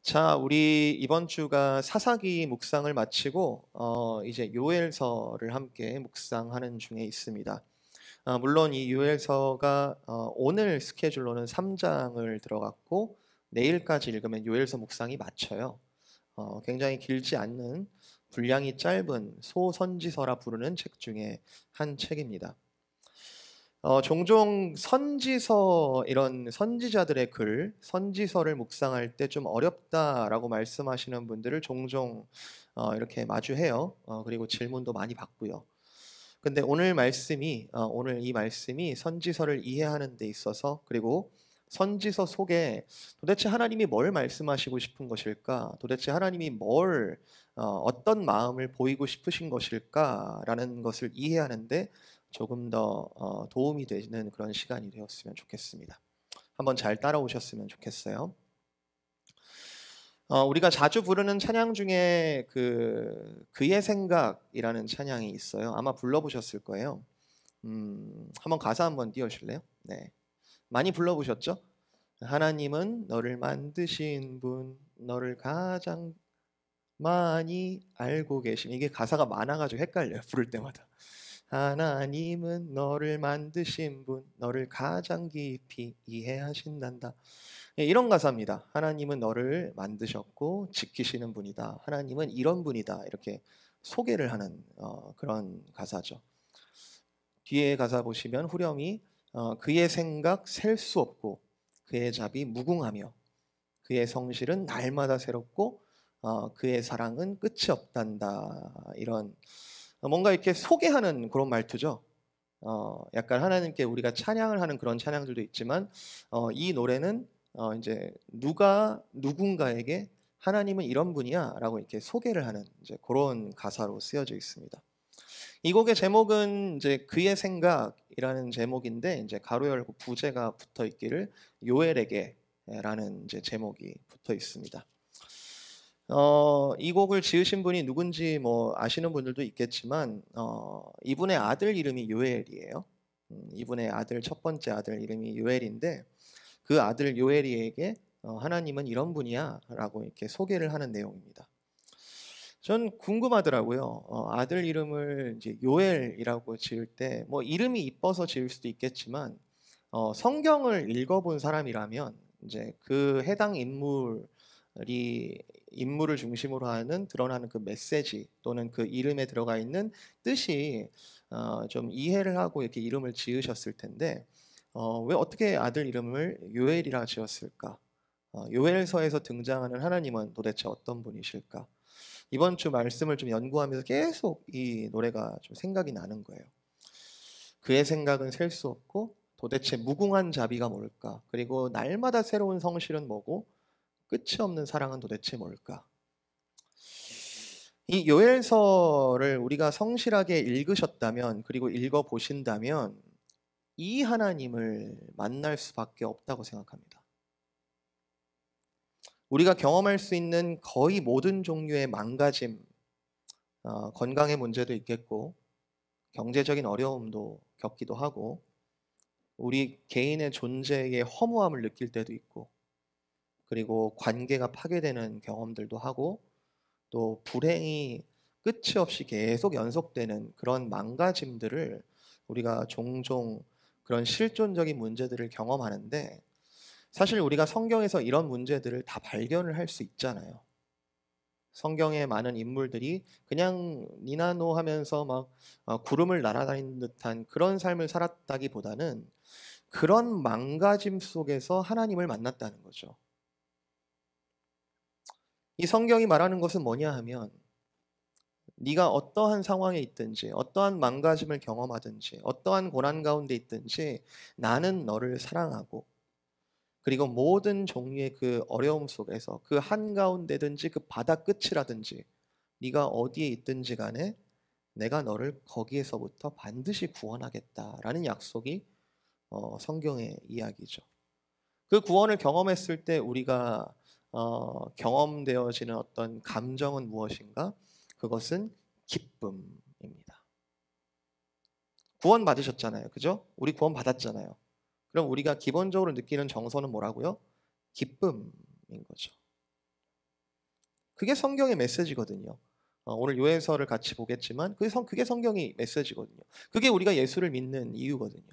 자, 우리 이번 주가 사사기 묵상을 마치고 이제 요엘서를 함께 묵상하는 중에 있습니다. 물론 이 요엘서가 오늘 스케줄로는 3장을 들어갔고 내일까지 읽으면 요엘서 묵상이 마쳐요. 굉장히 길지 않는 분량이 짧은 소선지서라 부르는 책 중에 한 책입니다. 종종 선지서 이런 선지자들의 글, 선지서를 묵상할 때 좀 어렵다라고 말씀하시는 분들을 종종 이렇게 마주해요. 그리고 질문도 많이 받고요. 근데 오늘 이 말씀이 선지서를 이해하는 데 있어서, 그리고 선지서 속에 도대체 하나님이 뭘 말씀하시고 싶은 것일까? 도대체 하나님이 어떤 마음을 보이고 싶으신 것일까라는 것을 이해하는데 조금 더 도움이 되는 그런 시간이 되었으면 좋겠습니다. 한번 잘 따라오셨으면 좋겠어요. 우리가 자주 부르는 찬양 중에 그의 생각이라는 찬양이 있어요. 아마 불러보셨을 거예요. 한번 가사 한번 띄워주실래요? 네, 많이 불러보셨죠? 하나님은 너를 만드신 분, 너를 가장 많이 알고 계신. 이게 가사가 많아가지고 헷갈려요, 부를 때마다. 하나님은 너를 만드신 분, 너를 가장 깊이 이해하신단다. 예, 이런 가사입니다. 하나님은 너를 만드셨고 지키시는 분이다. 하나님은 이런 분이다. 이렇게 소개를 하는 그런 가사죠. 뒤에 가사 보시면 후렴이 그의 생각 셀 수 없고 그의 자비 무궁하며 그의 성실은 날마다 새롭고 그의 사랑은 끝이 없단다. 이런 뭔가 이렇게 소개하는 그런 말투죠. 약간 하나님께 우리가 찬양을 하는 그런 찬양들도 있지만 이 노래는 이제 누가 누군가에게 하나님은 이런 분이야라고 이렇게 소개를 하는 이제 그런 가사로 쓰여져 있습니다. 이 곡의 제목은 이제 그의 생각이라는 제목인데 이제 가로 열고 부제가 붙어 있기를 요엘에게라는 이제 제목이 붙어 있습니다. 이 곡을 지으신 분이 누군지 뭐 아시는 분들도 있겠지만 이분의 아들 이름이 요엘이에요. 이분의 아들 첫 번째 아들 이름이 요엘인데 그 아들 요엘이에게 하나님은 이런 분이야라고 이렇게 소개를 하는 내용입니다. 전 궁금하더라고요. 아들 이름을 이제 요엘이라고 지을 때 뭐 이름이 이뻐서 지을 수도 있겠지만 성경을 읽어본 사람이라면 이제 그 해당 인물을 중심으로 하는 드러나는 그 메시지 또는 그 이름에 들어가 있는 뜻이 좀 이해를 하고 이렇게 이름을 지으셨을 텐데 왜 어떻게 아들 이름을 요엘이라 지었을까? 요엘서에서 등장하는 하나님은 도대체 어떤 분이실까? 이번 주 말씀을 좀 연구하면서 계속 이 노래가 좀 생각이 나는 거예요. 그의 생각은 셀 수 없고 도대체 무궁한 자비가 뭘까? 그리고 날마다 새로운 성실은 뭐고 끝이 없는 사랑은 도대체 뭘까? 이 요엘서를 우리가 성실하게 읽으셨다면 그리고 읽어 보신다면 이 하나님을 만날 수밖에 없다고 생각합니다. 우리가 경험할 수 있는 거의 모든 종류의 망가짐, 건강의 문제도 있겠고 경제적인 어려움도 겪기도 하고 우리 개인의 존재의 허무함을 느낄 때도 있고 그리고 관계가 파괴되는 경험들도 하고 또 불행이 끝이 없이 계속 연속되는 그런 망가짐들을 우리가 종종 그런 실존적인 문제들을 경험하는데 사실 우리가 성경에서 이런 문제들을 다 발견을 할 수 있잖아요. 성경의 많은 인물들이 그냥 니나노 하면서 막 구름을 날아다니는 듯한 그런 삶을 살았다기보다는 그런 망가짐 속에서 하나님을 만났다는 거죠. 이 성경이 말하는 것은 뭐냐 하면 네가 어떠한 상황에 있든지 어떠한 망가짐을 경험하든지 어떠한 고난 가운데 있든지 나는 너를 사랑하고 그리고 모든 종류의 그 어려움 속에서 그 한가운데든지 그 바다 끝이라든지 네가 어디에 있든지 간에 내가 너를 거기에서부터 반드시 구원하겠다라는 약속이 성경의 이야기죠. 그 구원을 경험했을 때 우리가 경험되어지는 어떤 감정은 무엇인가? 그것은 기쁨입니다. 구원 받으셨잖아요. 그죠? 우리 구원 받았잖아요. 그럼 우리가 기본적으로 느끼는 정서는 뭐라고요? 기쁨인 거죠. 그게 성경의 메시지거든요. 오늘 요해서를 같이 보겠지만 그게 성경의 메시지거든요. 그게 우리가 예수를 믿는 이유거든요.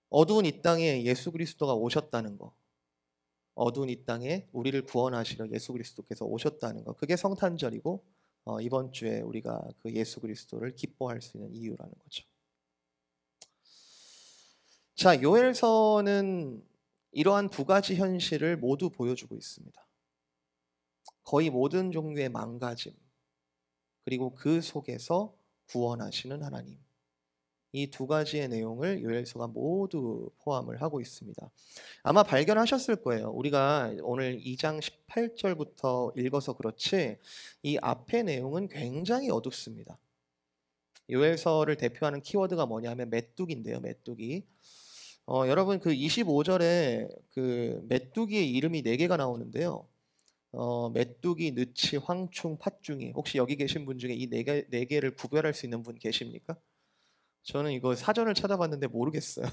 어두운 이 땅에 예수 그리스도가 오셨다는 거, 어두운 이 땅에 우리를 구원하시러 예수 그리스도께서 오셨다는 거, 그게 성탄절이고 이번 주에 우리가 그 예수 그리스도를 기뻐할 수 있는 이유라는 거죠. 자, 요엘서는 이러한 두 가지 현실을 모두 보여주고 있습니다. 거의 모든 종류의 망가짐, 그리고 그 속에서 구원하시는 하나님. 이 두 가지의 내용을 요엘서가 모두 포함을 하고 있습니다. 아마 발견하셨을 거예요. 우리가 오늘 2장 18절부터 읽어서 그렇지 이 앞의 내용은 굉장히 어둡습니다. 요엘서를 대표하는 키워드가 뭐냐면 메뚜기인데요. 메뚜기. 여러분 그 25절에 그 메뚜기의 이름이 4개가 나오는데요. 메뚜기, 느치, 황충, 팥중이. 혹시 여기 계신 분 중에 이 4개를 구별할 수 있는 분 계십니까? 저는 이거 사전을 찾아봤는데 모르겠어요.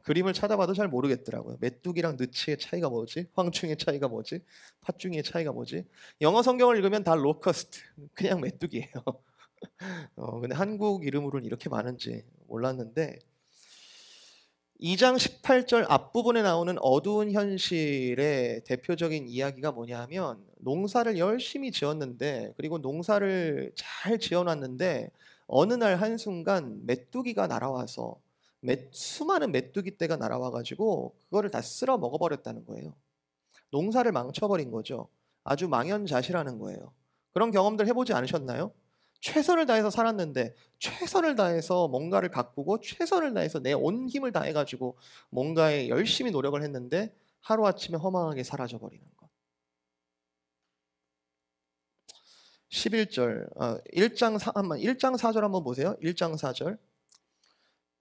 그림을 찾아봐도 잘 모르겠더라고요. 메뚜기랑 느치의 차이가 뭐지? 황충의 차이가 뭐지? 팥중이의 차이가 뭐지? 영어 성경을 읽으면 다 로커스트, 그냥 메뚜기예요. 근데 한국 이름으로는 이렇게 많은지 몰랐는데 2장 18절 앞부분에 나오는 어두운 현실의 대표적인 이야기가 뭐냐면 농사를 열심히 지었는데 그리고 농사를 잘 지어놨는데 어느 날 한순간 메뚜기가 날아와서 수많은 메뚜기 떼가 날아와가지고 그거를 다 쓸어 먹어버렸다는 거예요. 농사를 망쳐버린 거죠. 아주 망연자실하는 거예요. 그런 경험들 해보지 않으셨나요? 최선을 다해서 살았는데 최선을 다해서 뭔가를 가꾸고 최선을 다해서 내 온 힘을 다해가지고 뭔가에 열심히 노력을 했는데 하루아침에 허망하게 사라져버리는 것. 11절 1장 4절 한번 보세요. 1장 4절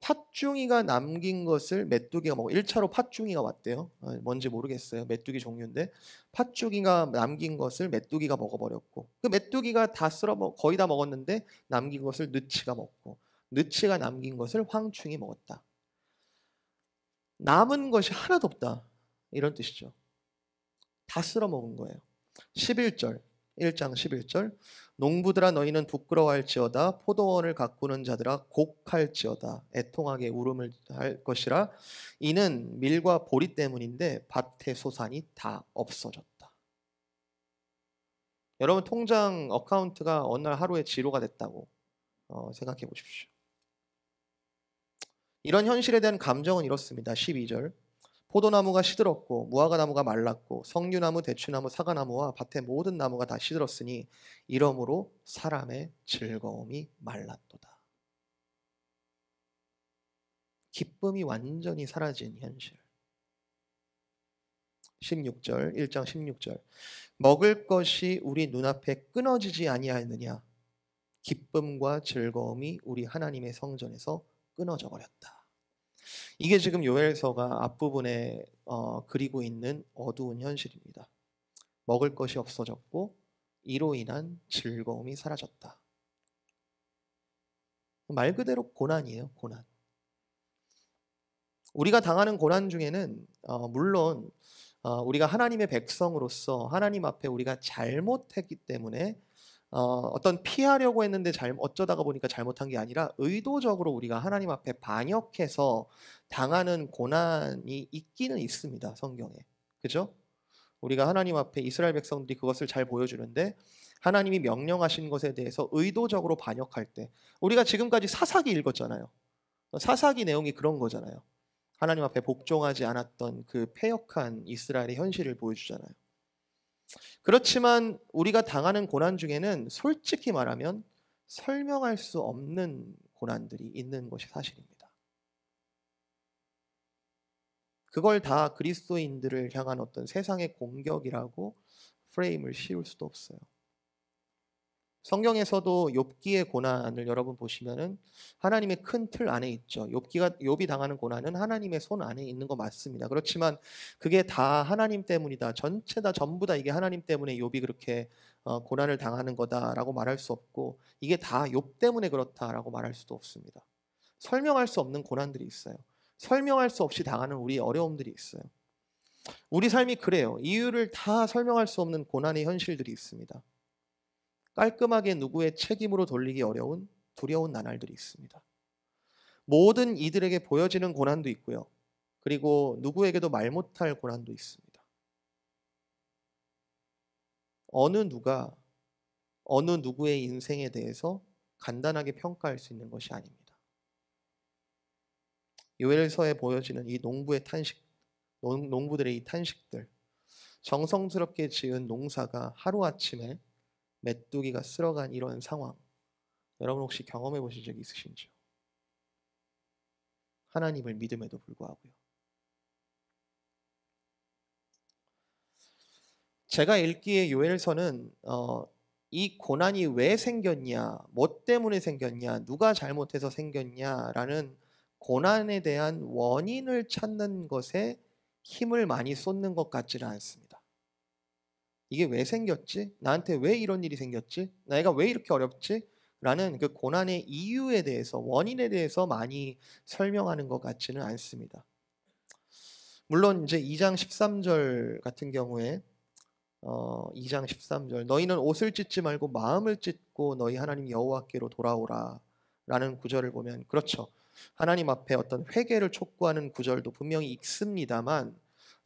팥중이가 남긴 것을 메뚜기가 먹어. 1차로 팥중이가 왔대요. 뭔지 모르겠어요. 메뚜기 종류인데 팥중이가 남긴 것을 메뚜기가 먹어버렸고 그 메뚜기가 다 거의 다 먹었는데 남긴 것을 느치가 먹고 느치가 남긴 것을 황충이 먹었다. 남은 것이 하나도 없다. 이런 뜻이죠. 다 쓸어 먹은 거예요. 11절 1장 11절 농부들아 너희는 부끄러워할지어다 포도원을 가꾸는 자들아 곡할지어다 애통하게 울음을 할 것이라 이는 밀과 보리 때문인데 밭의 소산이 다 없어졌다. 여러분 통장 어카운트가 어느 날 하루에 지로가 됐다고 생각해 보십시오. 이런 현실에 대한 감정은 이렇습니다. 12절 포도나무가 시들었고 무화과나무가 말랐고 석류나무, 대추나무, 사과나무와 밭의 모든 나무가 다 시들었으니 이러므로 사람의 즐거움이 말랐도다. 기쁨이 완전히 사라진 현실. 16절 1장 16절 먹을 것이 우리 눈앞에 끊어지지 아니하였느냐 기쁨과 즐거움이 우리 하나님의 성전에서 끊어져 버렸다. 이게 지금 요엘서가 앞부분에 그리고 있는 어두운 현실입니다. 먹을 것이 없어졌고 이로 인한 즐거움이 사라졌다. 말 그대로 고난이에요. 고난. 우리가 당하는 고난 중에는 물론 우리가 하나님의 백성으로서 하나님 앞에 우리가 잘못했기 때문에 어떤 피하려고 했는데 어쩌다가 보니까 잘못한 게 아니라 의도적으로 우리가 하나님 앞에 반역해서 당하는 고난이 있기는 있습니다. 성경에. 그죠? 우리가 하나님 앞에 이스라엘 백성들이 그것을 잘 보여주는데 하나님이 명령하신 것에 대해서 의도적으로 반역할 때 우리가 지금까지 사사기 읽었잖아요. 사사기 내용이 그런 거잖아요. 하나님 앞에 복종하지 않았던 그 패역한 이스라엘의 현실을 보여주잖아요. 그렇지만 우리가 당하는 고난 중에는 솔직히 말하면 설명할 수 없는 고난들이 있는 것이 사실입니다. 그걸 다 그리스도인들을 향한 어떤 세상의 공격이라고 프레임을 씌울 수도 없어요. 성경에서도 욥기의 고난을 여러분 보시면은 하나님의 큰 틀 안에 있죠. 욥이 당하는 고난은 하나님의 손 안에 있는 거 맞습니다. 그렇지만 그게 다 하나님 때문이다. 전부 다 이게 하나님 때문에 욥이 그렇게 고난을 당하는 거다라고 말할 수 없고 이게 다 욥 때문에 그렇다라고 말할 수도 없습니다. 설명할 수 없는 고난들이 있어요. 설명할 수 없이 당하는 우리의 어려움들이 있어요. 우리 삶이 그래요. 이유를 다 설명할 수 없는 고난의 현실들이 있습니다. 깔끔하게 누구의 책임으로 돌리기 어려운 두려운 나날들이 있습니다. 모든 이들에게 보여지는 고난도 있고요. 그리고 누구에게도 말 못할 고난도 있습니다. 어느 누가 어느 누구의 인생에 대해서 간단하게 평가할 수 있는 것이 아닙니다. 요엘서에 보여지는 이 농부의 탄식, 농부들의 이 탄식들, 정성스럽게 지은 농사가 하루아침에 메뚜기가 쓸어간 이런 상황, 여러분 혹시 경험해 보신 적이 있으신지요? 하나님을 믿음에도 불구하고요. 제가 읽기에 요엘서는 이 고난이 왜 생겼냐, 뭐 때문에 생겼냐, 누가 잘못해서 생겼냐라는 고난에 대한 원인을 찾는 것에 힘을 많이 쏟는 것 같지는 않습니다. 이게 왜 생겼지? 나한테 왜 이런 일이 생겼지? 내가 왜 이렇게 어렵지? 라는 그 고난의 이유에 대해서, 원인에 대해서 많이 설명하는 것 같지는 않습니다. 물론 이제 2장 13절 같은 경우에 2장 13절 너희는 옷을 찢지 말고 마음을 찢고 너희 하나님 여호와께로 돌아오라 라는 구절을 보면 그렇죠. 하나님 앞에 어떤 회개를 촉구하는 구절도 분명히 있습니다만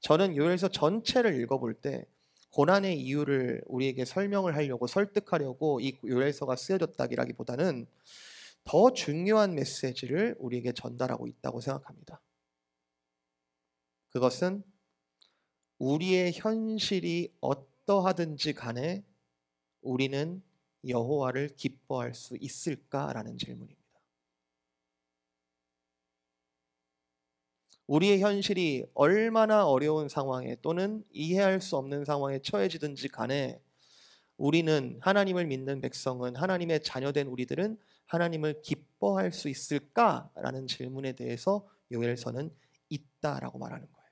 저는 요엘서 전체를 읽어볼 때 고난의 이유를 우리에게 설명을 하려고 설득하려고 이 요엘서가 쓰여졌다기보다는 더 중요한 메시지를 우리에게 전달하고 있다고 생각합니다. 그것은 우리의 현실이 어떠하든지 간에 우리는 여호와를 기뻐할 수 있을까라는 질문입니다. 우리의 현실이 얼마나 어려운 상황에 또는 이해할 수 없는 상황에 처해지든지 간에 우리는 하나님을 믿는 백성은 하나님의 자녀된 우리들은 하나님을 기뻐할 수 있을까라는 질문에 대해서 요엘서는 있다라고 말하는 거예요.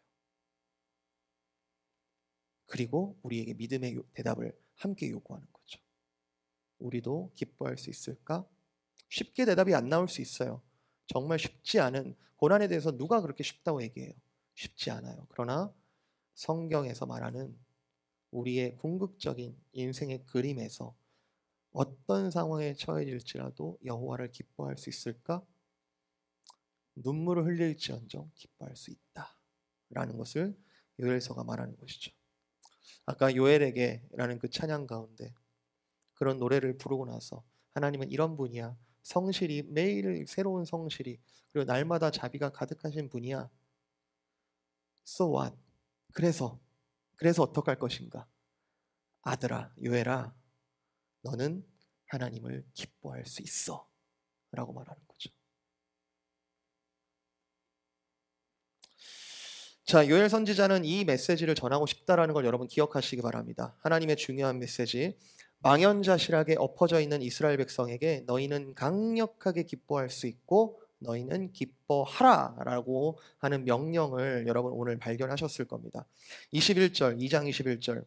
그리고 우리에게 믿음의 대답을 함께 요구하는 거죠. 우리도 기뻐할 수 있을까? 쉽게 대답이 안 나올 수 있어요. 정말 쉽지 않은 고난에 대해서 누가 그렇게 쉽다고 얘기해요? 쉽지 않아요. 그러나 성경에서 말하는 우리의 궁극적인 인생의 그림에서 어떤 상황에 처해질지라도 여호와를 기뻐할 수 있을까? 눈물을 흘릴지언정 기뻐할 수 있다라는 것을 요엘서가 말하는 것이죠. 아까 요엘에게라는 그 찬양 가운데 그런 노래를 부르고 나서 하나님은 이런 분이야. 성실이 매일 새로운 성실이 그리고 날마다 자비가 가득하신 분이야. So what? 그래서 어떡할 것인가? 아들아, 요엘아, 너는 하나님을 기뻐할 수 있어 라고 말하는 거죠. 자, 요엘 선지자는 이 메시지를 전하고 싶다라는 걸 여러분 기억하시기 바랍니다. 하나님의 중요한 메시지. 망연자실하게 엎어져 있는 이스라엘 백성에게 너희는 강력하게 기뻐할 수 있고 너희는 기뻐하라라고 하는 명령을 여러분 오늘 발견하셨을 겁니다. 21절, 2장 21절.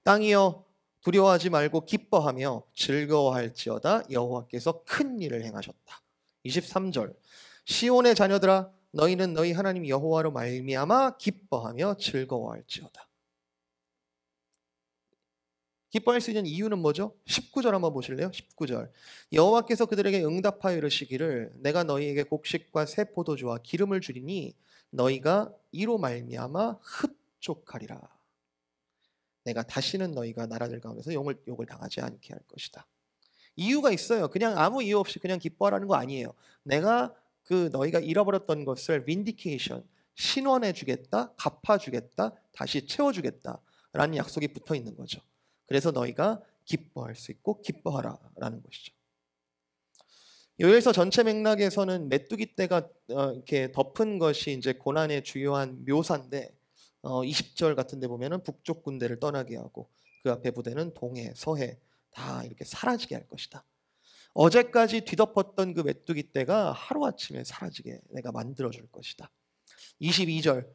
땅이여 두려워하지 말고 기뻐하며 즐거워할지어다 여호와께서 큰 일을 행하셨다. 23절. 시온의 자녀들아 너희는 너희 하나님 여호와로 말미암아 기뻐하며 즐거워할지어다. 기뻐할 수 있는 이유는 뭐죠? 19절 한번 보실래요? 19절. 여호와께서 그들에게 응답하여 이르시기를 내가 너희에게 곡식과 새 포도주와 기름을 주리니 너희가 이로 말미암아 흡족하리라. 내가 다시는 너희가 나라들 가운데서 욕을 당하지 않게 할 것이다. 이유가 있어요. 그냥 아무 이유 없이 그냥 기뻐하라는 거 아니에요. 내가 너희가 잃어버렸던 것을 vindication, 신원해 주겠다, 갚아 주겠다, 다시 채워 주겠다라는 약속이 붙어 있는 거죠. 그래서 너희가 기뻐할 수 있고 기뻐하라라는 것이죠. 요엘서 전체 맥락에서는 메뚜기 떼가 이렇게 덮은 것이 이제 고난의 주요한 묘사인데 20절 같은 데 보면은 북쪽 군대를 떠나게 하고 그 앞에 부대는 동해, 서해 다 이렇게 사라지게 할 것이다. 어제까지 뒤덮었던 그 메뚜기 떼가 하루아침에 사라지게 내가 만들어줄 것이다. 22절.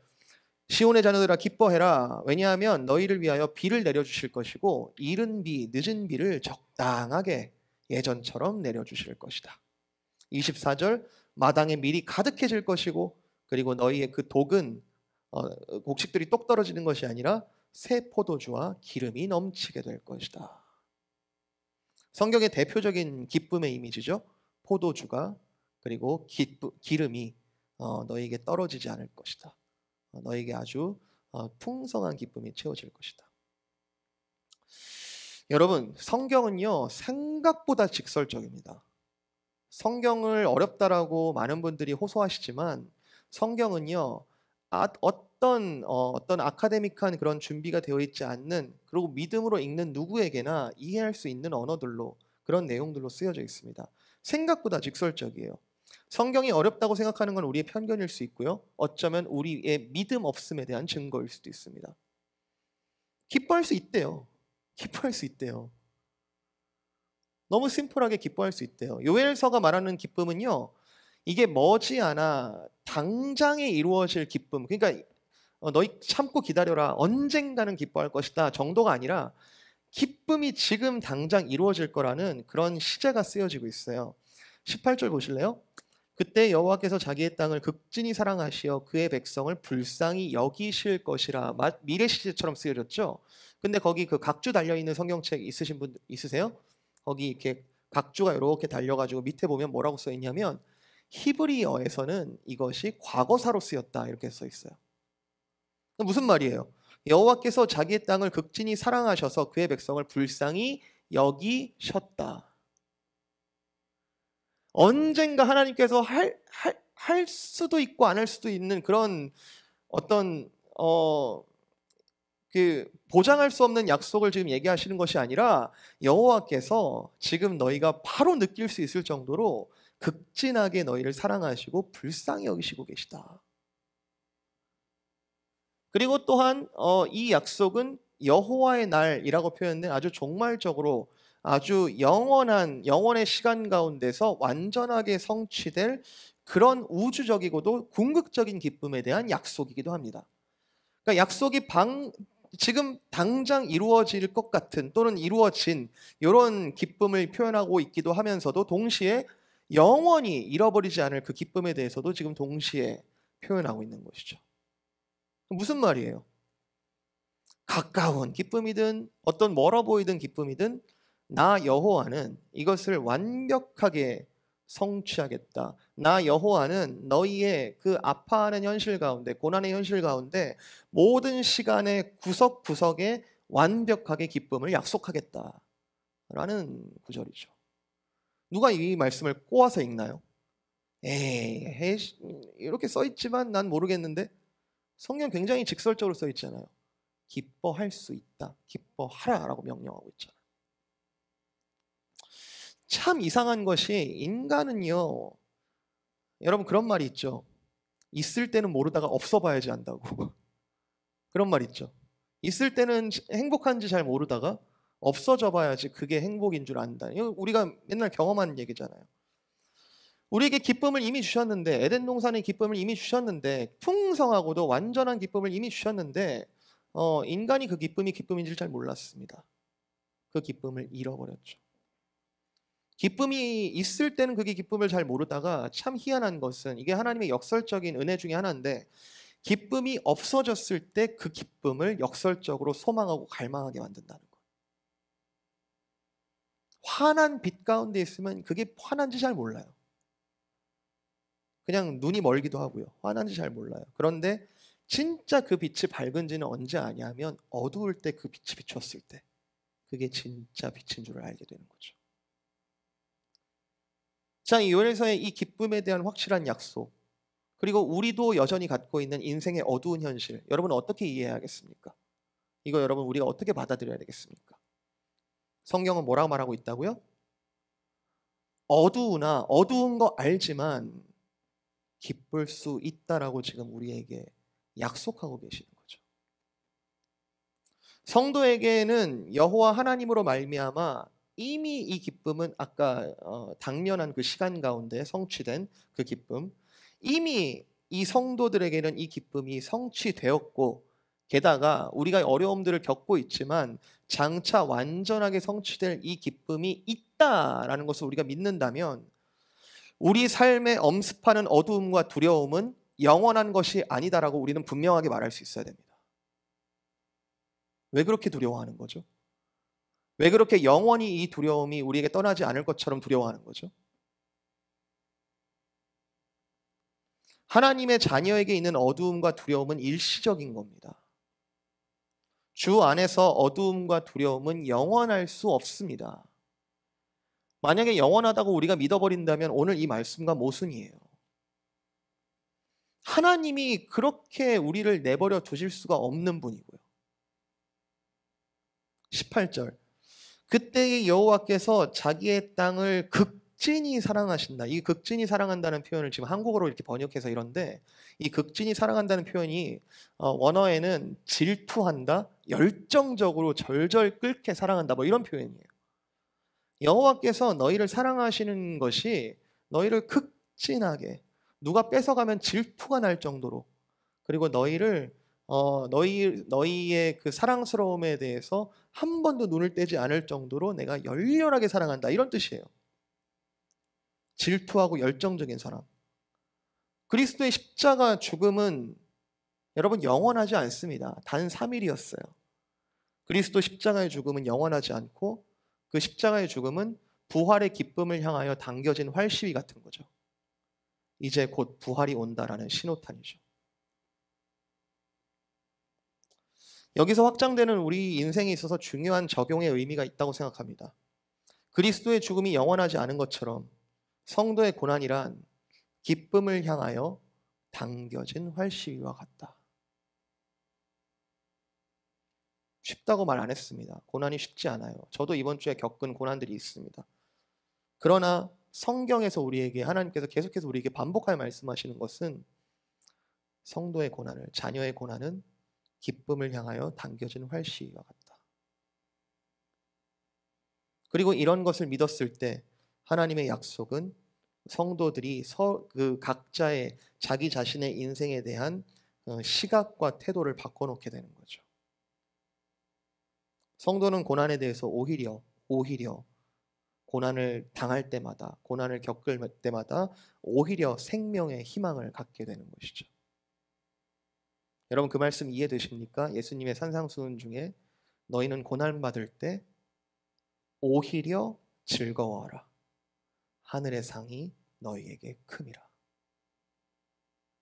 시온의 자녀들아 기뻐해라. 왜냐하면 너희를 위하여 비를 내려주실 것이고 이른 비, 늦은 비를 적당하게 예전처럼 내려주실 것이다. 24절. 마당에 밀이 가득해질 것이고 그리고 너희의 그 독은 곡식들이 똑 떨어지는 것이 아니라 새 포도주와 기름이 넘치게 될 것이다. 성경의 대표적인 기쁨의 이미지죠. 포도주가 그리고 기름이 너에게 떨어지지 않을 것이다. 너에게 아주 풍성한 기쁨이 채워질 것이다. 여러분, 성경은요 생각보다 직설적입니다. 성경을 어렵다라고 많은 분들이 호소하시지만 성경은요 어떤 아카데믹한 그런 준비가 되어 있지 않는, 그리고 믿음으로 읽는 누구에게나 이해할 수 있는 언어들로, 그런 내용들로 쓰여져 있습니다. 생각보다 직설적이에요. 성경이 어렵다고 생각하는 건 우리의 편견일 수 있고요, 어쩌면 우리의 믿음 없음에 대한 증거일 수도 있습니다. 기뻐할 수 있대요. 기뻐할 수 있대요. 너무 심플하게 기뻐할 수 있대요. 요엘서가 말하는 기쁨은요, 이게 머지않아 당장에 이루어질 기쁨, 그러니까 너희 참고 기다려라, 언젠가는 기뻐할 것이다 정도가 아니라 기쁨이 지금 당장 이루어질 거라는 그런 시제가 쓰여지고 있어요. 18절 보실래요? 그때 여호와께서 자기의 땅을 극진히 사랑하시어 그의 백성을 불쌍히 여기실 것이라. 미래 시제처럼 쓰여졌죠. 근데 거기 그 각주 달려있는 성경책 있으신 분 있으세요? 거기 이렇게 각주가 이렇게 달려가지고 밑에 보면 뭐라고 써 있냐면 히브리어에서는 이것이 과거사로 쓰였다 이렇게 써 있어요. 무슨 말이에요? 여호와께서 자기의 땅을 극진히 사랑하셔서 그의 백성을 불쌍히 여기셨다. 언젠가 하나님께서 할 수도 있고 안 할 수도 있는 그런 어떤 그 보장할 수 없는 약속을 지금 얘기하시는 것이 아니라 여호와께서 지금 너희가 바로 느낄 수 있을 정도로 극진하게 너희를 사랑하시고 불쌍히 여기시고 계시다. 그리고 또한 이 약속은 여호와의 날이라고 표현된 아주 종말적으로 아주 영원의 시간 가운데서 완전하게 성취될 그런 우주적이고도 궁극적인 기쁨에 대한 약속이기도 합니다. 그러니까 약속이 지금 당장 이루어질 것 같은 또는 이루어진 이런 기쁨을 표현하고 있기도 하면서도 동시에 영원히 잃어버리지 않을 그 기쁨에 대해서도 지금 동시에 표현하고 있는 것이죠. 무슨 말이에요? 가까운 기쁨이든 어떤 멀어 보이던 기쁨이든 나 여호와는 이것을 완벽하게 성취하겠다. 나 여호와는 너희의 그 아파하는 현실 가운데, 고난의 현실 가운데 모든 시간의 구석구석에 완벽하게 기쁨을 약속하겠다 라는 구절이죠. 누가 이 말씀을 꼬아서 읽나요? 이렇게 써있지만 난 모르겠는데. 성경 굉장히 직설적으로 써 있잖아요. 기뻐할 수 있다, 기뻐하라 라고 명령하고 있잖아요. 참 이상한 것이 인간은요, 여러분 그런 말이 있죠. 있을 때는 모르다가 없어 봐야지 안다고. 그런 말 있죠. 있을 때는 행복한지 잘 모르다가 없어져 봐야지 그게 행복인 줄 안다. 이거 우리가 맨날 경험하는 얘기잖아요. 우리에게 기쁨을 이미 주셨는데, 에덴 동산의 기쁨을 이미 주셨는데, 풍성하고도 완전한 기쁨을 이미 주셨는데 인간이 그 기쁨이 기쁨인지 잘 몰랐습니다. 그 기쁨을 잃어버렸죠. 기쁨이 있을 때는 그게 기쁨을 잘 모르다가, 참 희한한 것은 이게 하나님의 역설적인 은혜 중에 하나인데, 기쁨이 없어졌을 때 그 기쁨을 역설적으로 소망하고 갈망하게 만든다는 거예요. 환한 빛 가운데 있으면 그게 환한지 잘 몰라요. 그냥 눈이 멀기도 하고요. 환한지 잘 몰라요. 그런데 진짜 그 빛이 밝은지는 언제 아냐면 어두울 때 그 빛이 비췄을 때 그게 진짜 빛인 줄을 알게 되는 거죠. 자, 이 요엘서의 이 기쁨에 대한 확실한 약속, 그리고 우리도 여전히 갖고 있는 인생의 어두운 현실, 여러분 어떻게 이해해야겠습니까? 이거 여러분 우리가 어떻게 받아들여야 되겠습니까? 성경은 뭐라고 말하고 있다고요? 어두운 거 알지만 기쁠 수 있다라고 지금 우리에게 약속하고 계시는 거죠. 성도에게는 여호와 하나님으로 말미암아 이미 이 기쁨은 아까 당면한 그 시간 가운데 성취된 그 기쁨, 이미 이 성도들에게는 이 기쁨이 성취되었고, 게다가 우리가 어려움들을 겪고 있지만 장차 완전하게 성취될 이 기쁨이 있다라는 것을 우리가 믿는다면 우리 삶에 엄습하는 어두움과 두려움은 영원한 것이 아니다라고 우리는 분명하게 말할 수 있어야 됩니다. 왜 그렇게 두려워하는 거죠? 왜 그렇게 영원히 이 두려움이 우리에게 떠나지 않을 것처럼 두려워하는 거죠? 하나님의 자녀에게 있는 어두움과 두려움은 일시적인 겁니다. 주 안에서 어두움과 두려움은 영원할 수 없습니다. 만약에 영원하다고 우리가 믿어버린다면 오늘 이 말씀과 모순이에요. 하나님이 그렇게 우리를 내버려 두실 수가 없는 분이고요. 18절 그때의 여호와께서 자기의 땅을 극진히 사랑하신다. 이 극진히 사랑한다는 표현을 지금 한국어로 이렇게 번역해서 이런데, 이 극진히 사랑한다는 표현이 원어에는 질투한다, 열정적으로 절절 끓게 사랑한다, 뭐 이런 표현이에요. 여호와께서 너희를 사랑하시는 것이 너희를 극진하게, 누가 뺏어가면 질투가 날 정도로, 그리고 너희의 그 사랑스러움에 대해서 한 번도 눈을 떼지 않을 정도로 내가 열렬하게 사랑한다, 이런 뜻이에요. 질투하고 열정적인 사랑. 그리스도의 십자가 죽음은 여러분 영원하지 않습니다. 단 3일이었어요. 그리스도 십자가의 죽음은 영원하지 않고 그 십자가의 죽음은 부활의 기쁨을 향하여 당겨진 활시위 같은 거죠. 이제 곧 부활이 온다라는 신호탄이죠. 여기서 확장되는 우리 인생에 있어서 중요한 적용의 의미가 있다고 생각합니다. 그리스도의 죽음이 영원하지 않은 것처럼 성도의 고난이란 기쁨을 향하여 당겨진 활시위와 같다. 쉽다고 말 안 했습니다. 고난이 쉽지 않아요. 저도 이번 주에 겪은 고난들이 있습니다. 그러나 성경에서 우리에게, 하나님께서 계속해서 우리에게 반복하여 말씀하시는 것은 성도의 고난을, 자녀의 고난은 기쁨을 향하여 당겨진 활시위와 같다. 그리고 이런 것을 믿었을 때 하나님의 약속은 성도들이 그 각자의 자기 자신의 인생에 대한 시각과 태도를 바꿔놓게 되는 거죠. 성도는 고난에 대해서 오히려 고난을 당할 때마다, 고난을 겪을 때마다 오히려 생명의 희망을 갖게 되는 것이죠. 여러분 그 말씀 이해되십니까? 예수님의 산상수훈 중에 너희는 고난받을 때 오히려 즐거워하라. 하늘의 상이 너희에게 큼이라.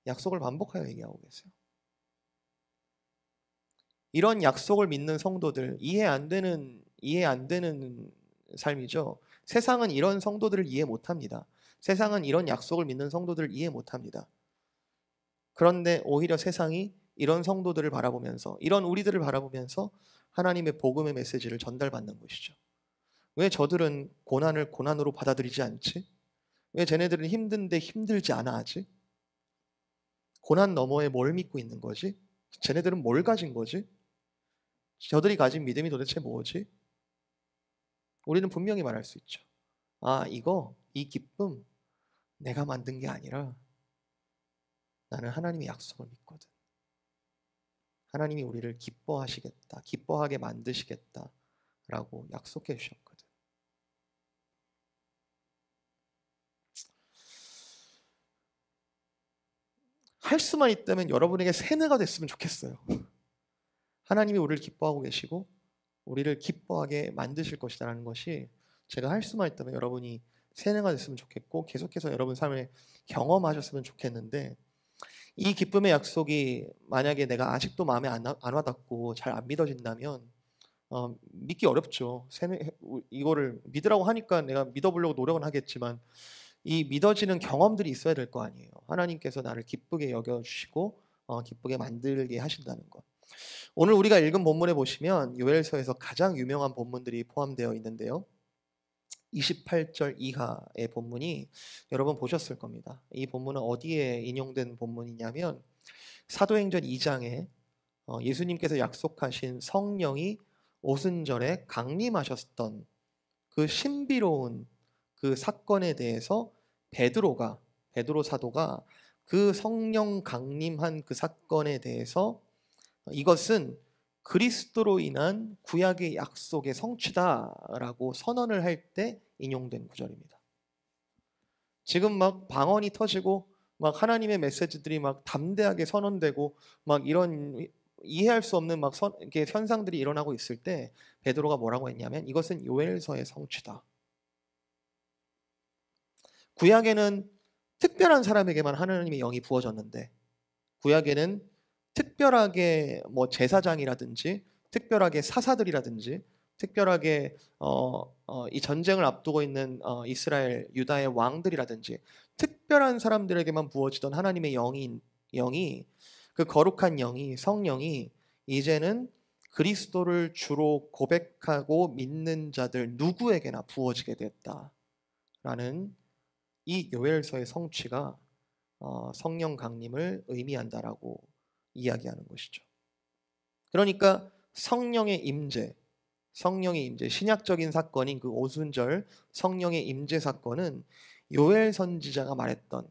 약속을 반복하여 얘기하고 계세요. 이런 약속을 믿는 성도들, 이해 안 되는 삶이죠. 세상은 이런 성도들을 이해 못합니다. 세상은 이런 약속을 믿는 성도들을 이해 못합니다. 그런데 오히려 세상이 이런 성도들을 바라보면서, 이런 우리들을 바라보면서 하나님의 복음의 메시지를 전달받는 것이죠. 왜 저들은 고난을 고난으로 받아들이지 않지? 왜 쟤네들은 힘든데 힘들지 않아 하지? 고난 너머에 뭘 믿고 있는 거지? 쟤네들은 뭘 가진 거지? 저들이 가진 믿음이 도대체 뭐지? 우리는 분명히 말할 수 있죠. 아, 이 기쁨 내가 만든 게 아니라 나는 하나님의 약속을 믿거든. 하나님이 우리를 기뻐하시겠다, 기뻐하게 만드시겠다 라고 약속해 주셨거든. 할 수만 있다면 여러분에게 세뇌가 됐으면 좋겠어요. 하나님이 우리를 기뻐하고 계시고 우리를 기뻐하게 만드실 것이라는 것이, 제가 할 수만 있다면 여러분이 세뇌가 됐으면 좋겠고 계속해서 여러분 삶에 경험하셨으면 좋겠는데, 이 기쁨의 약속이 만약에 내가 아직도 마음에 안 와닿고 잘 안 믿어진다면 믿기 어렵죠. 이거를 믿으라고 하니까 내가 믿어보려고 노력은 하겠지만 이 믿어지는 경험들이 있어야 될 거 아니에요. 하나님께서 나를 기쁘게 여겨주시고 기쁘게 만들게 하신다는 것. 오늘 우리가 읽은 본문에 보시면 요엘서에서 가장 유명한 본문들이 포함되어 있는데요. 28절 이하의 본문이 여러분 보셨을 겁니다. 이 본문은 어디에 인용된 본문이냐면 사도행전 2장에 예수님께서 약속하신 성령이 오순절에 강림하셨던 그 신비로운 그 사건에 대해서 베드로 사도가 그 성령 강림한 그 사건에 대해서 이것은 그리스도로 인한 구약의 약속의 성취다라고 선언을 할 때 인용된 구절입니다. 지금 막 방언이 터지고 막 하나님의 메시지들이 막 담대하게 선언되고 막 이런 이해할 수 없는 막 이렇게 현상들이 일어나고 있을 때 베드로가 뭐라고 했냐면 이것은 요엘서의 성취다. 구약에는 특별한 사람에게만 하나님의 영이 부어졌는데 구약에는 특별하게 뭐 제사장이라든지 특별하게 사사들이라든지 특별하게 이 전쟁을 앞두고 있는 이스라엘 유다의 왕들이라든지 특별한 사람들에게만 부어지던 하나님의 영이 그 거룩한 영이 성령이 이제는 그리스도를 주로 고백하고 믿는 자들 누구에게나 부어지게 됐다라는 이 요엘서의 성취가 성령 강림을 의미한다라고 이야기하는 것이죠. 그러니까 성령의 임재, 신약적인 사건인 그 오순절 성령의 임재 사건은 요엘 선지자가 말했던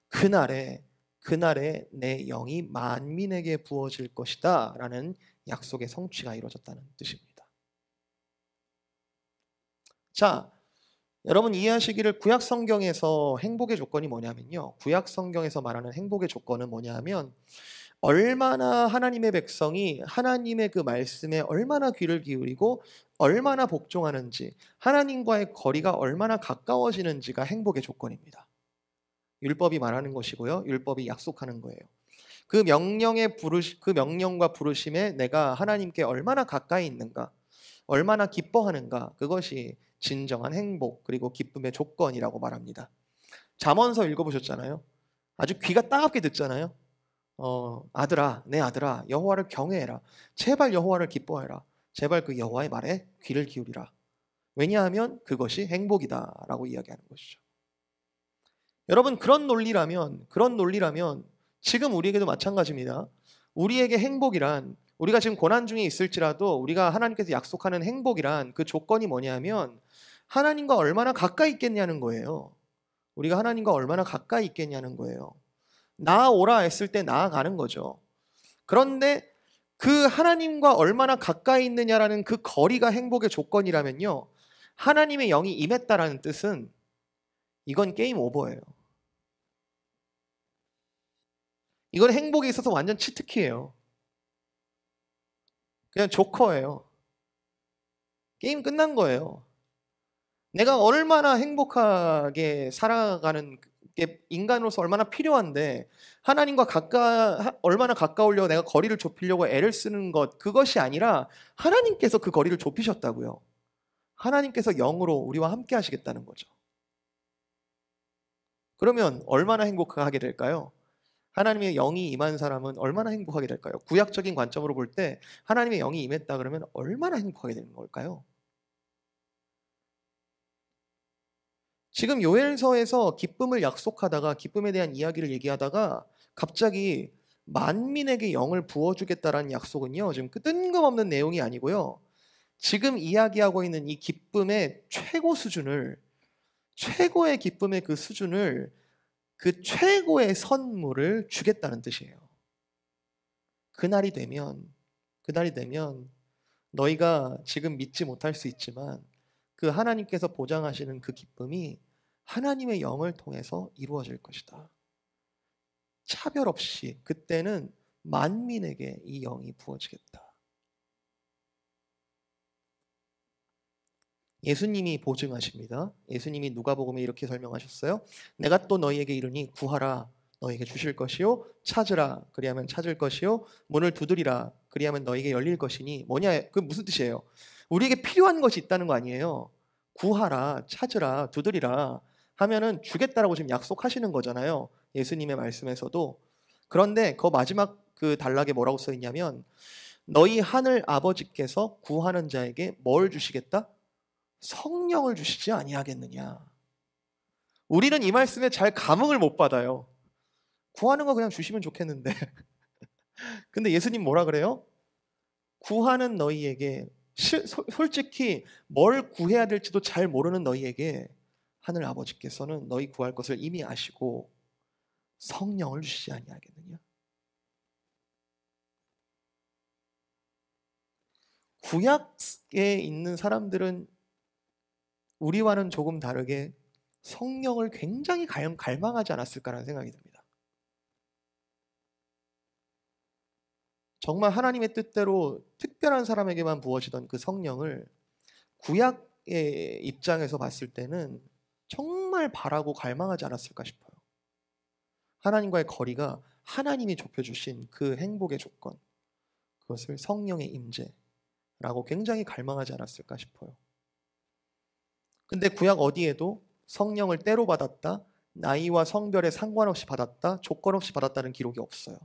그날에 내 영이 만민에게 부어질 것이다 라는 약속의 성취가 이루어졌다는 뜻입니다. 자, 여러분 이해하시기를 구약 성경에서 행복의 조건이 뭐냐면요. 구약 성경에서 말하는 행복의 조건은 뭐냐면 얼마나 하나님의 백성이 하나님의 그 말씀에 얼마나 귀를 기울이고 얼마나 복종하는지 하나님과의 거리가 얼마나 가까워지는지가 행복의 조건입니다. 율법이 말하는 것이고요. 율법이 약속하는 거예요. 그 명령과 부르심에 내가 하나님께 얼마나 가까이 있는가, 얼마나 기뻐하는가, 그것이 진정한 행복 그리고 기쁨의 조건이라고 말합니다. 잠언서 읽어보셨잖아요. 아주 귀가 따갑게 듣잖아요. 아들아, 내 아들아, 여호와를 경외해라. 제발 여호와를 기뻐해라. 제발 그 여호와의 말에 귀를 기울이라. 왜냐하면 그것이 행복이다라고 이야기하는 것이죠. 여러분 그런 논리라면 지금 우리에게도 마찬가지입니다. 우리에게 행복이란 우리가 지금 고난 중에 있을지라도 우리가 하나님께서 약속하는 행복이란 그 조건이 뭐냐면 하나님과 얼마나 가까이 있겠냐는 거예요. 우리가 하나님과 얼마나 가까이 있겠냐는 거예요. 나아오라 했을 때 나아가는 거죠. 그런데 그 하나님과 얼마나 가까이 있느냐라는 그 거리가 행복의 조건이라면요. 하나님의 영이 임했다라는 뜻은 이건 게임 오버예요. 이건 행복에 있어서 완전 치트키예요. 그냥 조커예요. 게임 끝난 거예요. 내가 얼마나 행복하게 살아가는 게 인간으로서 얼마나 필요한데 하나님과 얼마나 가까우려고 내가 거리를 좁히려고 애를 쓰는 것 그것이 아니라 하나님께서 그 거리를 좁히셨다고요. 하나님께서 영으로 우리와 함께 하시겠다는 거죠. 그러면 얼마나 행복하게 될까요? 하나님의 영이 임한 사람은 얼마나 행복하게 될까요? 구약적인 관점으로 볼 때 하나님의 영이 임했다 그러면 얼마나 행복하게 되는 걸까요? 지금 요엘서에서 기쁨을 약속하다가 기쁨에 대한 이야기를 얘기하다가 갑자기 만민에게 영을 부어주겠다라는 약속은요. 지금 뜬금없는 내용이 아니고요. 지금 이야기하고 있는 이 기쁨의 최고의 기쁨의 그 수준을 그 최고의 선물을 주겠다는 뜻이에요. 그날이 되면 너희가 지금 믿지 못할 수 있지만 그 하나님께서 보장하시는 그 기쁨이 하나님의 영을 통해서 이루어질 것이다. 차별 없이 그때는 만민에게 이 영이 부어지겠다. 예수님이 보증하십니다. 예수님이 누가복음에 이렇게 설명하셨어요. 내가 또 너희에게 이르니 구하라 너희에게 주실 것이요 찾으라 그리하면 찾을 것이요 문을 두드리라 그리하면 너희에게 열릴 것이니 뭐냐 그 무슨 뜻이에요? 우리에게 필요한 것이 있다는 거 아니에요. 구하라 찾으라 두드리라 하면은 주겠다라고 지금 약속하시는 거잖아요. 예수님의 말씀에서도. 그런데 그 마지막 그 단락에 뭐라고 써 있냐면 너희 하늘 아버지께서 구하는 자에게 뭘 주시겠다? 성령을 주시지 아니하겠느냐. 우리는 이 말씀에 잘 감흥을 못 받아요. 구하는 거 그냥 주시면 좋겠는데. 근데 예수님 뭐라 그래요? 구하는 너희에게 솔직히 뭘 구해야 될지도 잘 모르는 너희에게 하늘 아버지께서는 너희 구할 것을 이미 아시고 성령을 주시지 아니하겠느냐. 구약에 있는 사람들은 우리와는 조금 다르게 성령을 굉장히 갈망하지 않았을까라는 생각이 듭니다. 정말 하나님의 뜻대로 특별한 사람에게만 부어지던 그 성령을 구약의 입장에서 봤을 때는 정말 바라고 갈망하지 않았을까 싶어요. 하나님과의 거리가 하나님이 좁혀주신 그 행복의 조건, 그것을 성령의 임재라고 굉장히 갈망하지 않았을까 싶어요. 근데 구약 어디에도 성령을 때로 받았다, 나이와 성별에 상관없이 받았다, 조건 없이 받았다는 기록이 없어요.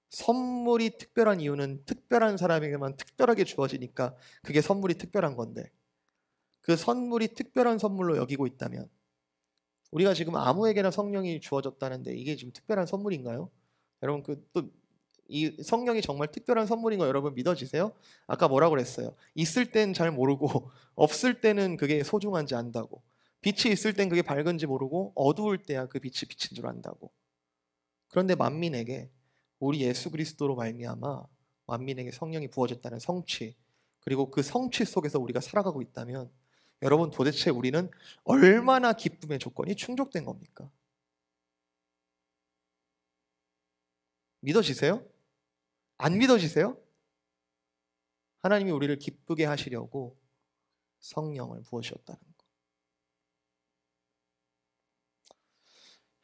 선물이 특별한 이유는 특별한 사람에게만 특별하게 주어지니까 그게 선물이 특별한 건데, 그 선물이 특별한 선물로 여기고 있다면, 우리가 지금 아무에게나 성령이 주어졌다는데 이게 지금 특별한 선물인가요? 여러분, 이 성령이 정말 특별한 선물인 거 여러분 믿어지세요? 아까 뭐라고 그랬어요? 있을 땐 잘 모르고 없을 때는 그게 소중한지 안다고. 빛이 있을 땐 그게 밝은지 모르고 어두울 때야 그 빛이 빛인 줄 안다고. 그런데 만민에게 우리 예수 그리스도로 말미암아 만민에게 성령이 부어졌다는 성취, 그리고 그 성취 속에서 우리가 살아가고 있다면, 여러분, 도대체 우리는 얼마나 기쁨의 조건이 충족된 겁니까? 믿어지세요? 안 믿어지세요? 하나님이 우리를 기쁘게 하시려고 성령을 부어주셨다는 것.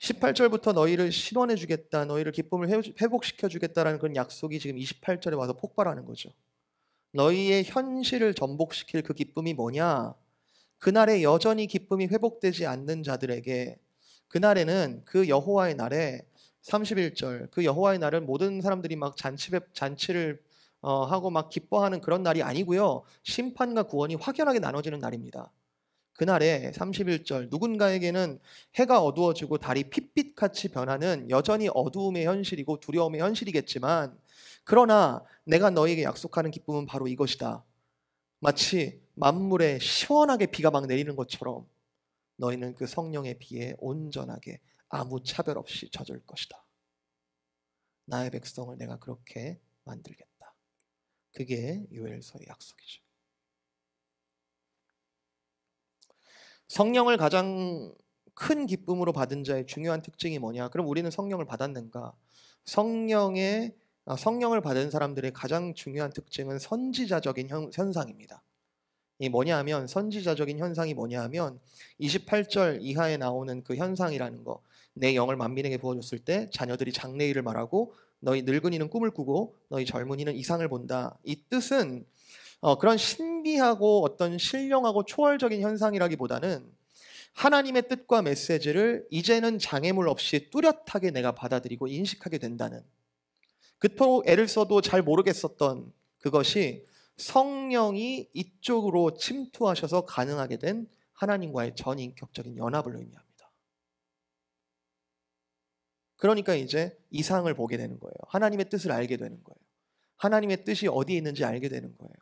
18절부터 너희를 실현해 주겠다, 너희를 기쁨을 회복시켜 주겠다라는 그런 약속이 지금 28절에 와서 폭발하는 거죠. 너희의 현실을 전복시킬 그 기쁨이 뭐냐? 그날에 여전히 기쁨이 회복되지 않는 자들에게, 그날에는 그 여호와의 날에 31절, 그 여호와의 날은 모든 사람들이 막 잔치를 하고 막 기뻐하는 그런 날이 아니고요, 심판과 구원이 확연하게 나눠지는 날입니다. 그날에 31절, 누군가에게는 해가 어두워지고 달이 핏빛같이 변하는 여전히 어두움의 현실이고 두려움의 현실이겠지만, 그러나 내가 너에게 약속하는 기쁨은 바로 이것이다. 마치 만물에 시원하게 비가 막 내리는 것처럼 너희는 그 성령의 비에 온전하게 아무 차별 없이 젖을 것이다. 나의 백성을 내가 그렇게 만들겠다. 그게 요엘서의 약속이죠. 성령을 가장 큰 기쁨으로 받은 자의 중요한 특징이 뭐냐? 그럼 우리는 성령을 받았는가? 성령을 받은 사람들의 가장 중요한 특징은 선지자적인 현상입니다. 이 뭐냐하면, 선지자적인 현상이 뭐냐하면 28절 이하에 나오는 그 현상이라는 거, 내 영을 만민에게 부어줬을 때 자녀들이 장래일을 말하고 너희 늙은이는 꿈을 꾸고 너희 젊은이는 이상을 본다. 이 뜻은 그런 신비하고 어떤 신령하고 초월적인 현상이라기보다는 하나님의 뜻과 메시지를 이제는 장애물 없이 뚜렷하게 내가 받아들이고 인식하게 된다는, 그토록 애를 써도 잘 모르겠었던 그것이 성령이 이쪽으로 침투하셔서 가능하게 된 하나님과의 전인격적인 연합을 의미합니다. 그러니까 이제 이상을 보게 되는 거예요. 하나님의 뜻을 알게 되는 거예요. 하나님의 뜻이 어디에 있는지 알게 되는 거예요.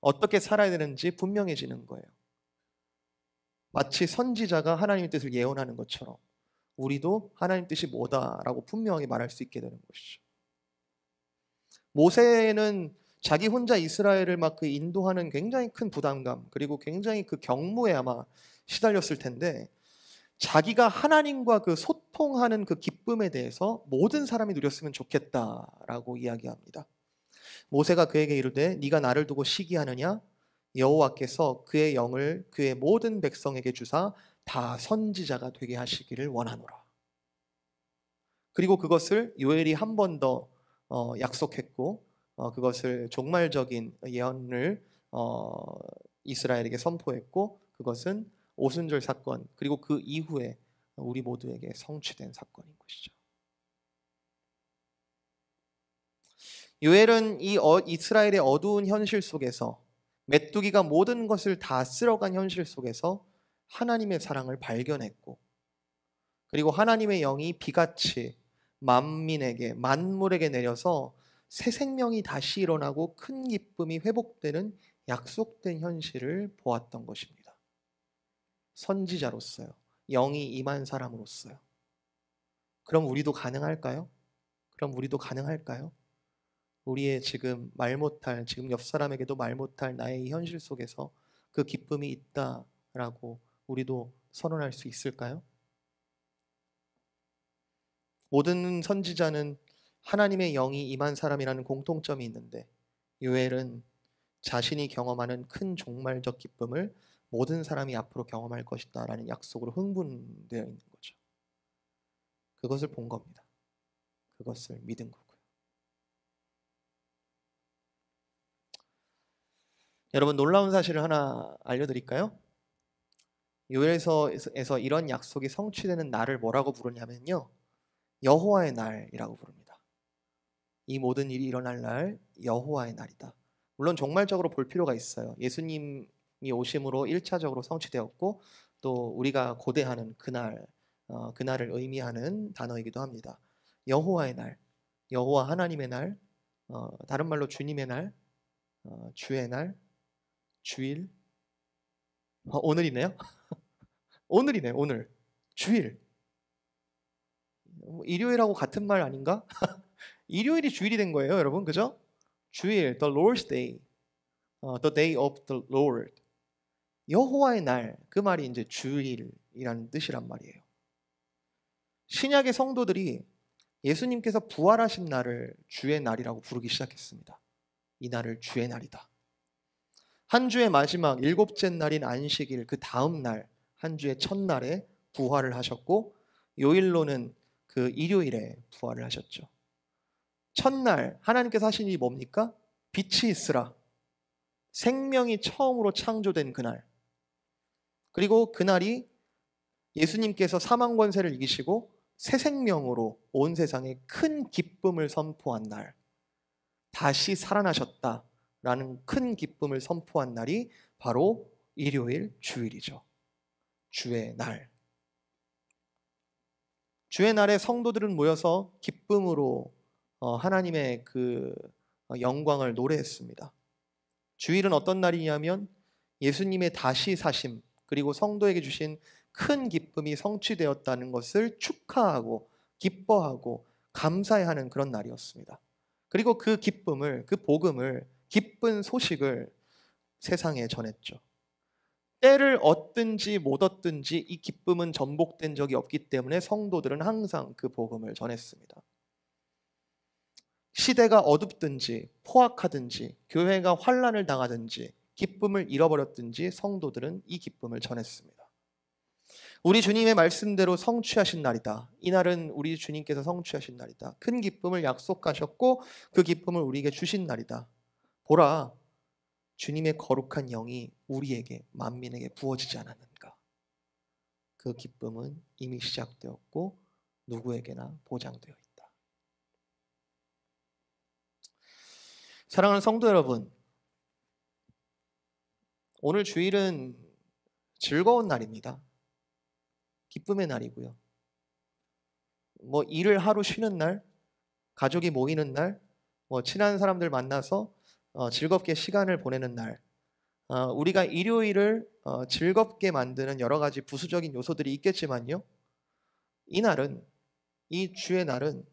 어떻게 살아야 되는지 분명해지는 거예요. 마치 선지자가 하나님의 뜻을 예언하는 것처럼 우리도 하나님 뜻이 뭐다라고 분명하게 말할 수 있게 되는 것이죠. 모세는 자기 혼자 이스라엘을 막 그 인도하는 굉장히 큰 부담감, 그리고 굉장히 그 경무에 아마 시달렸을 텐데, 자기가 하나님과 그 소통하는 그 기쁨에 대해서 모든 사람이 누렸으면 좋겠다라고 이야기합니다. 모세가 그에게 이르되 네가 나를 두고 시기하느냐? 여호와께서 그의 영을 그의 모든 백성에게 주사 다 선지자가 되게 하시기를 원하노라. 그리고 그것을 요엘이 한 번 더 약속했고, 그것을 종말적인 예언을 이스라엘에게 선포했고, 그것은 오순절 사건, 그리고 그 이후에 우리 모두에게 성취된 사건인 것이죠. 요엘은 이 이스라엘의 어두운 현실 속에서, 메뚜기가 모든 것을 다 쓸어간 현실 속에서 하나님의 사랑을 발견했고, 그리고 하나님의 영이 비같이 만민에게, 만물에게 내려서 새 생명이 다시 일어나고 큰 기쁨이 회복되는 약속된 현실을 보았던 것입니다. 선지자로서요, 영이 임한 사람으로서요. 그럼 우리도 가능할까요? 우리의 지금 말 못할, 지금 옆 사람에게도 말 못할 나의 이 현실 속에서 그 기쁨이 있다라고 우리도 선언할 수 있을까요? 모든 선지자는 하나님의 영이 임한 사람이라는 공통점이 있는데 요엘은 자신이 경험하는 큰 종말적 기쁨을 모든 사람이 앞으로 경험할 것이다 라는 약속으로 흥분되어 있는 거죠. 그것을 본 겁니다. 그것을 믿은 거고요. 여러분, 놀라운 사실을 하나 알려드릴까요? 요엘서에서 이런 약속이 성취되는 날을 뭐라고 부르냐면요, 여호와의 날이라고 부릅니다. 이 모든 일이 일어날 날, 여호와의 날이다. 물론 종말적으로 볼 필요가 있어요. 예수님이 오심으로 1차적으로 성취되었고 또 우리가 고대하는 그날, 그날을 의미하는 단어이기도 합니다. 여호와의 날, 여호와 하나님의 날, 다른 말로 주님의 날, 주의 날, 주일, 오늘이네요. 오늘이네, 오늘. 주일. 일요일하고 같은 말 아닌가? 일요일이 주일이 된 거예요, 여러분. 그죠? 주일, the Lord's day. The day of the Lord. 여호와의 날, 그 말이 이제 주일이라는 뜻이란 말이에요. 신약의 성도들이 예수님께서 부활하신 날을 주의 날이라고 부르기 시작했습니다. 이 날을 주의 날이다. 한 주의 마지막 일곱째 날인 안식일, 그 다음 날, 한 주의 첫날에 부활을 하셨고 요일로는 그 일요일에 부활을 하셨죠. 첫날 하나님께서 하신 일이 뭡니까? 빛이 있으라. 생명이 처음으로 창조된 그날. 그리고 그날이 예수님께서 사망 권세를 이기시고 새 생명으로 온 세상에 큰 기쁨을 선포한 날. 다시 살아나셨다라는 큰 기쁨을 선포한 날이 바로 일요일 주일이죠. 주의 날. 주의 날에 성도들은 모여서 기쁨으로 하나님의 그 영광을 노래했습니다. 주일은 어떤 날이냐면 예수님의 다시 사심 그리고 성도에게 주신 큰 기쁨이 성취되었다는 것을 축하하고 기뻐하고 감사해하는 그런 날이었습니다. 그리고 그 기쁨을, 그 복음을, 기쁜 소식을 세상에 전했죠. 때를 얻든지 못 얻든지 이 기쁨은 전복된 적이 없기 때문에 성도들은 항상 그 복음을 전했습니다. 시대가 어둡든지 포악하든지 교회가 환난을 당하든지 기쁨을 잃어버렸든지 성도들은 이 기쁨을 전했습니다. 우리 주님의 말씀대로 성취하신 날이다. 이 날은 우리 주님께서 성취하신 날이다. 큰 기쁨을 약속하셨고 그 기쁨을 우리에게 주신 날이다. 보라, 주님의 거룩한 영이 우리에게 만민에게 부어지지 않았는가. 그 기쁨은 이미 시작되었고 누구에게나 보장되어 있다. 사랑하는 성도 여러분, 오늘 주일은 즐거운 날입니다. 기쁨의 날이고요. 뭐 일을 하루 쉬는 날, 가족이 모이는 날, 뭐 친한 사람들 만나서 즐겁게 시간을 보내는 날, 우리가 일요일을 즐겁게 만드는 여러 가지 부수적인 요소들이 있겠지만요. 이 날은, 이 주의 날은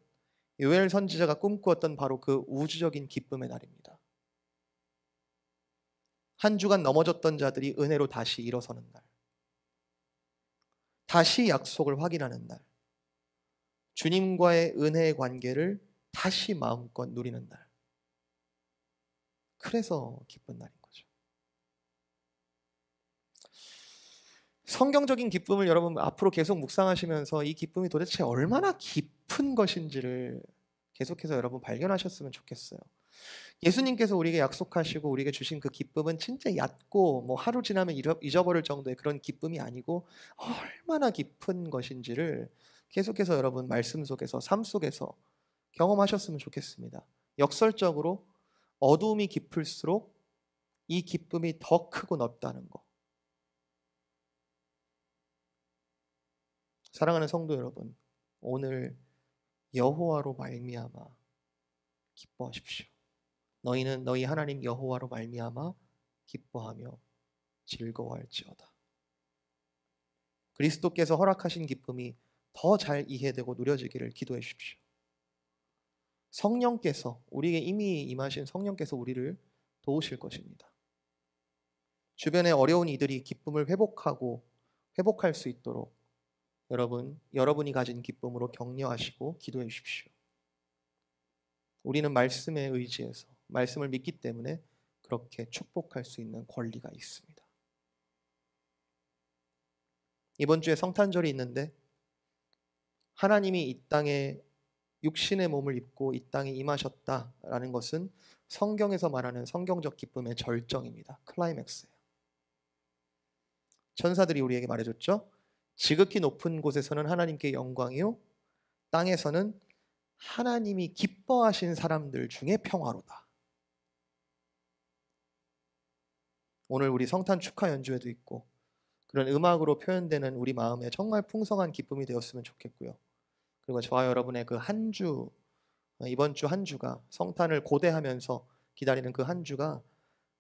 요엘 선지자가 꿈꾸었던 바로 그 우주적인 기쁨의 날입니다. 한 주간 넘어졌던 자들이 은혜로 다시 일어서는 날, 다시 약속을 확인하는 날, 주님과의 은혜의 관계를 다시 마음껏 누리는 날. 그래서 기쁜 날인 거죠. 성경적인 기쁨을 여러분 앞으로 계속 묵상하시면서 이 기쁨이 도대체 얼마나 깊은 것인지를 계속해서 여러분 발견하셨으면 좋겠어요. 예수님께서 우리에게 약속하시고 우리에게 주신 그 기쁨은 진짜 얕고 뭐 하루 지나면 잊어버릴 정도의 그런 기쁨이 아니고 얼마나 깊은 것인지를 계속해서 여러분 말씀 속에서 삶 속에서 경험하셨으면 좋겠습니다. 역설적으로 어두움이 깊을수록 이 기쁨이 더 크고 넓다는 거. 사랑하는 성도 여러분, 오늘 여호와로 말미암아 기뻐하십시오. 너희는 너희 하나님 여호와로 말미암아 기뻐하며 즐거워할지어다. 그리스도께서 허락하신 기쁨이 더 잘 이해되고 누려지기를 기도해 주십시오. 성령께서, 우리에게 이미 임하신 성령께서 우리를 도우실 것입니다. 주변의 어려운 이들이 기쁨을 회복할 수 있도록 여러분이 가진 기쁨으로 격려하시고 기도해 주십시오. 우리는 말씀에 의지해서 말씀을 믿기 때문에 그렇게 축복할 수 있는 권리가 있습니다. 이번 주에 성탄절이 있는데 하나님이 이 땅에 육신의 몸을 입고 이 땅에 임하셨다라는 것은 성경에서 말하는 성경적 기쁨의 절정입니다. 클라이맥스예요. 천사들이 우리에게 말해줬죠. 지극히 높은 곳에서는 하나님께 영광이요 땅에서는 하나님이 기뻐하신 사람들 중에 평화로다. 오늘 우리 성탄 축하 연주회도 있고 그런 음악으로 표현되는 우리 마음에 정말 풍성한 기쁨이 되었으면 좋겠고요. 그리고 저와 여러분의 그 한 주, 이번 주 한 주가 성탄을 고대하면서 기다리는 그 한 주가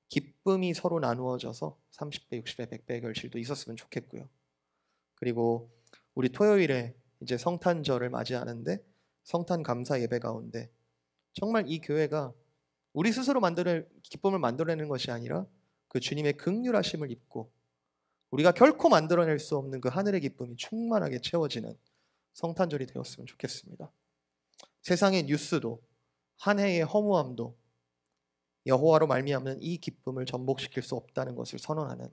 기쁨이 서로 나누어져서 30배, 60배, 100배의 결실도 있었으면 좋겠고요. 그리고 우리 토요일에 이제 성탄절을 맞이하는데 성탄 감사 예배 가운데 정말 이 교회가 우리 스스로 기쁨을 만들어내는 것이 아니라 그 주님의 긍휼하심을 입고 우리가 결코 만들어낼 수 없는 그 하늘의 기쁨이 충만하게 채워지는 성탄절이 되었으면 좋겠습니다. 세상의 뉴스도 한 해의 허무함도 여호와로 말미암는 이 기쁨을 전복시킬 수 없다는 것을 선언하는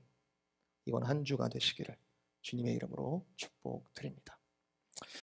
이번 한 주가 되시기를 주님의 이름으로 축복드립니다.